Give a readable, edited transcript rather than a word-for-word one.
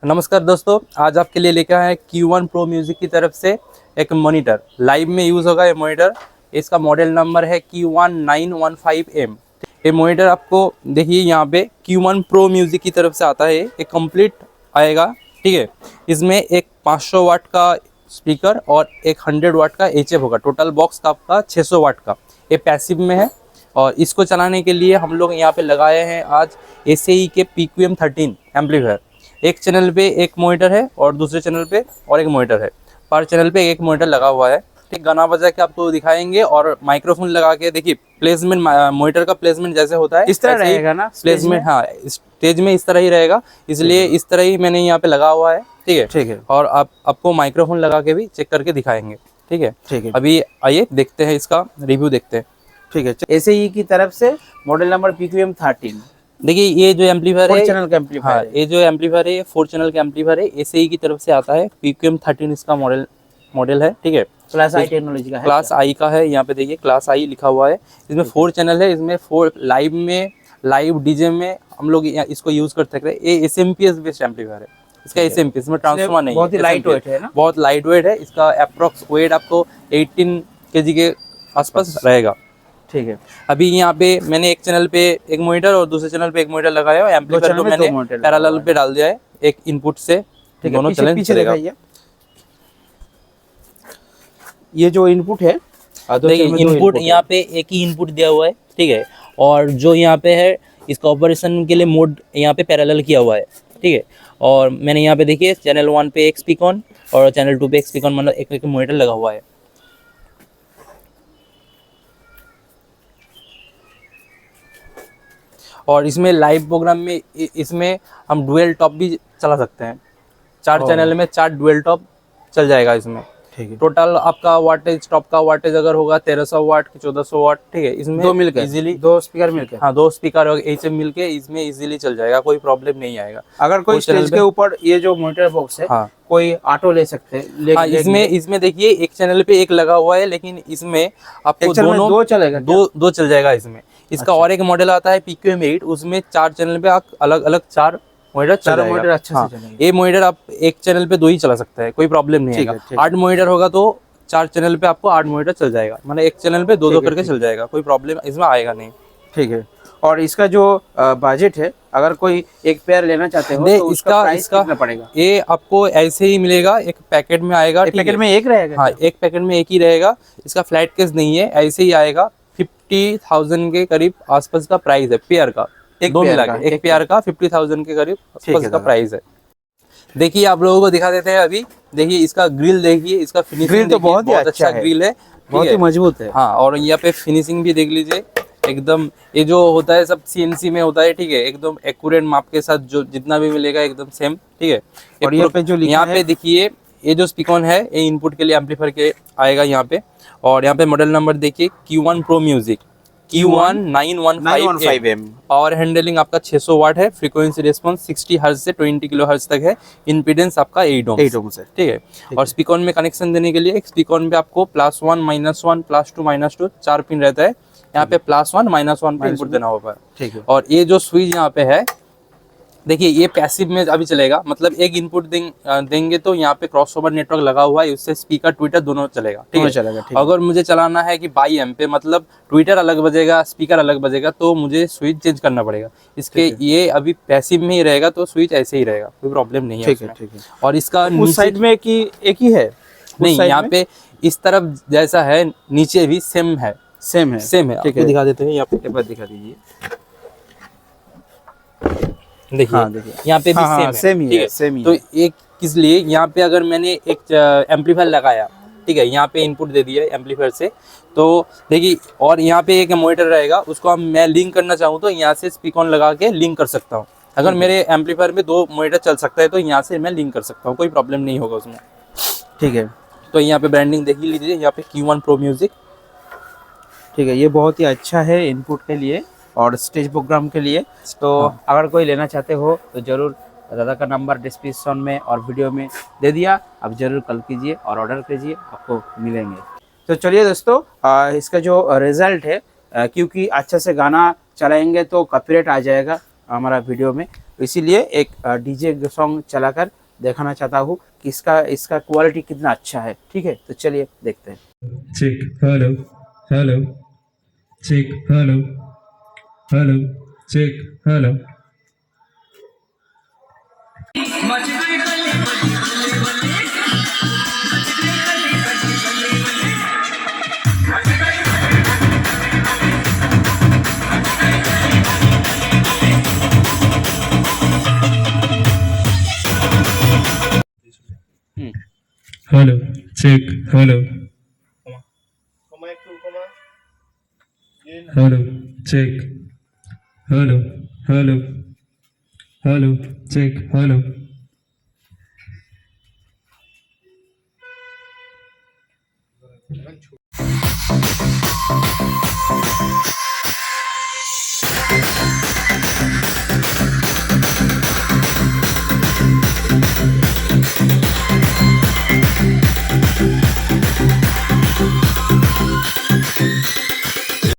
नमस्कार दोस्तों, आज आपके लिए लेकर आए Q1 Pro म्यूजिक की तरफ से एक मॉनिटर लाइव में यूज़ होगा। ये मॉनिटर, इसका मॉडल नंबर है Q1915M। ये मॉनिटर आपको देखिए यहाँ पे Q1 Pro म्यूजिक की तरफ से आता है। एक कंप्लीट आएगा, ठीक है। इसमें एक 500 वाट का स्पीकर और एक 100 वाट का HF होगा। टोटल बॉक्स का आपका 600 वाट का। ये पैसिव में है और इसको चलाने के लिए हम लोग यहाँ पे लगाए हैं आज ACE के PQM13 एम्पलीफायर। एक चैनल पे एक मॉनिटर है और दूसरे चैनल पे और एक मॉनिटर है। पर चैनल पे एक मॉनिटर लगा हुआ है, ठीक। गाना बजा के आपको दिखाएंगे और माइक्रोफोन लगा के देखिए प्लेसमेंट, मॉनिटर का प्लेसमेंट जैसे होता है इस तरह रहेगा ना प्लेसमेंट। हाँ, स्टेज में इस तरह ही रहेगा, इसलिए इस तरह ही मैंने यहाँ पे लगा हुआ है, ठीक है। ठीक है। और आपको माइक्रोफोन लगा के भी चेक करके दिखाएंगे, ठीक है। ठीक है। अभी आइए देखते हैं, इसका रिव्यू देखते हैं। ठीक है। ACE की तरफ से मॉडल नंबर PQM13। देखिए ये जो एम्पलीफायर है, 4 चैनल का एम्पलीफायर है। ये जो एम्पलीफायर है ये 4 चैनल का एम्पलीफायर है। ACE की तरफ से आता है। PQM13 इसका मॉडल है, ठीक है। क्लास आई टेक्नोलॉजी का है। क्लास आई का है, यहाँ पे देखिए क्लास आई लिखा हुआ है। इसमें 4 चैनल है। इसमें 4 लाइव डीजे में हम लोग इसको यूज कर सकते हैं। ये SMPS बेस्ड एम्पलीफायर है। इसका SMPS, इसमें ट्रांसफॉर्मर नहीं है। बहुत ही लाइट वेट है ना। बहुत लाइट वेट है। इसका अप्रोक्स वेट आपको 18 kg के आसपास रहेगा। ठीक है। अभी यहाँ पे मैंने एक चैनल पे एक मॉनिटर और दूसरे चैनल पे एक मॉनिटर लगाया है। एम्पलीफायर को मैंने पैरेलल पे डाल दिया है, एक इनपुट से दोनों चैनल चलेगा। ये जो इनपुट है, देखिए इनपुट यहाँ पे एक ही इनपुट दिया हुआ है, ठीक है। और जो यहाँ पे है इसका ऑपरेशन के लिए मोड यहाँ पे पैरेलल किया हुआ है, ठीक है। और मैंने यहाँ पे देखिए चैनल 1 पे एक स्पीकॉन और चैनल 2 पे एक स्पीकॉन, मतलब एक मॉनिटर लगा हुआ है। और इसमें लाइव प्रोग्राम में इसमें हम डुअल टॉप भी चला सकते हैं। 4 चैनल में 4 डुअल टॉप चल जाएगा इसमें। ठीक है। टोटल आपका वाटेज, टॉप का वाटेज अगर होगा 1300 वाट की 1400 वाट, ठीक है। इसमें 2 मिलकर इजीली 2 स्पीकर मिलकर, हाँ 2 स्पीकर और HF मिलके इसमें इजीली चल जाएगा, कोई प्रॉब्लम नहीं आएगा। अगर कोई स्टेज के ऊपर ये जो मॉनिटर बॉक्स है, हाँ, कोई ऑटो ले सकते हैं। हाँ, इसमें देखिए एक चैनल पे एक लगा हुआ है, लेकिन इसमें आपको दोनों 2 चलेगा, दो चल जाएगा इसमें। इसका और एक मॉडल आता है PQM8, उसमें 4 चैनल पे आप अलग अलग 4 मॉनिटर चल जाएगा। मॉनिटर अच्छे हाँ, से चलेगा। ये मॉनिटर आप एक चैनल पे 2 ही चला सकते हैं, कोई प्रॉब्लम नहीं आएगा। 8 मॉनिटर होगा तो 4 चैनल पे आपको 8 मॉनिटर चल जाएगा, मतलब एक चैनल पे 2 करके चल जाएगा, कोई प्रॉब्लम इसमें आएगा नहीं। ठीक है। और इसका जो बजट है, अगर कोई एक पेयर लेना चाहते हो तो उसका प्राइस कितना पड़ेगा? ये आपको ऐसे ही मिलेगा, एक पैकेट में आएगा। एक पैकेट में एक रहेगा? हाँ, एक पैकेट में एक ही रहेगा। इसका फ्लैट केस नहीं है, ऐसे ही आएगा। 50,000 के करीब आसपास का प्राइस है पेयर का। एक पेयर का 50,000 के करीब आसपास का प्राइस है। देखिए आप लोगों को दिखा देते हैं। अभी देखिए इसका ग्रिल, देखिए इसका फिनिशिंग ग्रिल तो बहुत अच्छा ग्रिल है, बहुत ही मजबूत है। हाँ, और यहाँ पे फिनिशिंग भी देख लीजिए एकदम। ये जो होता है सब CNC में होता है, ठीक है। एकदम एक्यूरेट माप के साथ जो जितना भी मिलेगा एकदम सेम, ठीक है। और यहाँ पे जो यहाँ पे देखिए ये जो स्पीकॉन है ये इनपुट के लिए एम्पलीफायर के आएगा यहाँ पे। और यहाँ पे मॉडल नंबर देखिए Q1 Pro music Q1915M। Power handling आपका 600 वाट है। फ्रीक्वेंसी रेस्पॉन्स 60 हर्ट्ज से 20 किलो हर्ट्ज तक है। इम्पीडेंस आपका 8 ओम्स है, ठीक है। और स्पीकॉन में कनेक्शन देने के लिए एक स्पीकॉन पे आपको +1 -1 +2 -2 4 पिन रहता है। यहाँ पे +1 -1 पे इनपुट देना होगा, ठीक है। और ये जो स्विच यहाँ पे है देखिए ये पैसिव में अभी चलेगा, मतलब एक इनपुट देंगे तो यहाँ पे क्रॉसओवर नेटवर्क लगा हुआ है, उससे स्पीकर ट्विटर दोनों चलेगा, ठीक है। चलेगा, ठीक। अगर मुझे चलाना है कि 22 एम पे, मतलब ट्विटर अलग बजेगा स्पीकर अलग बजेगा, तो मुझे स्विच चेंज करना पड़ेगा। इसके ये अभी पैसिव में ही रहेगा तो स्विच ऐसे ही रहेगा, कोई प्रॉब्लम नहीं है, ठीक है। और इसका उस साइड में कि एक ही है? नहीं, यहाँ पे इस तरफ जैसा है, नीचे भी सेम है। ठीक है, दिखा देते हैं। यहाँ पे दिखा दीजिए, देखिए यहाँ पे भी सेम ही है। तो एक किस लिए यहाँ पे अगर मैंने एक एम्पलीफायर लगाया, ठीक है, यहाँ पे इनपुट दे दिया एम्पलीफायर से, तो देखिए। और यहाँ पे एक मॉनिटर रहेगा, उसको मैं लिंक करना चाहूँ तो यहाँ से स्पीकॉन लगा के लिंक कर सकता हूँ। अगर मेरे एम्पलीफायर में 2 मॉनिटर चल सकता है तो यहाँ से मैं लिंक कर सकता हूँ, कोई प्रॉब्लम नहीं होगा उसमें, ठीक है। तो यहाँ पे ब्रांडिंग देख लीजिए, यहाँ पे Q1 Pro म्यूजिक, ठीक है। ये बहुत ही अच्छा है इनपुट के लिए और स्टेज प्रोग्राम के लिए। तो अगर कोई लेना चाहते हो तो जरूर दादा का नंबर डिस्क्रिप्शन में और वीडियो में दे दिया, आप जरूर कॉल कीजिए और ऑर्डर कीजिए, आपको मिलेंगे। तो चलिए दोस्तों, इसका जो रिजल्ट है, क्योंकि अच्छा से गाना चलाएंगे तो कॉपीराइट आ जाएगा हमारा वीडियो में, तो इसीलिए एक डीजे सॉन्ग चलाकर दिखाना चाहता हूँ कि इसका क्वालिटी कितना अच्छा है। ठीक है, तो चलिए देखते हैं। check, hello, hello, check, hello, hello, check, hello. Hello, check, hello. Hello, check, hello, hello, hello, check, hello.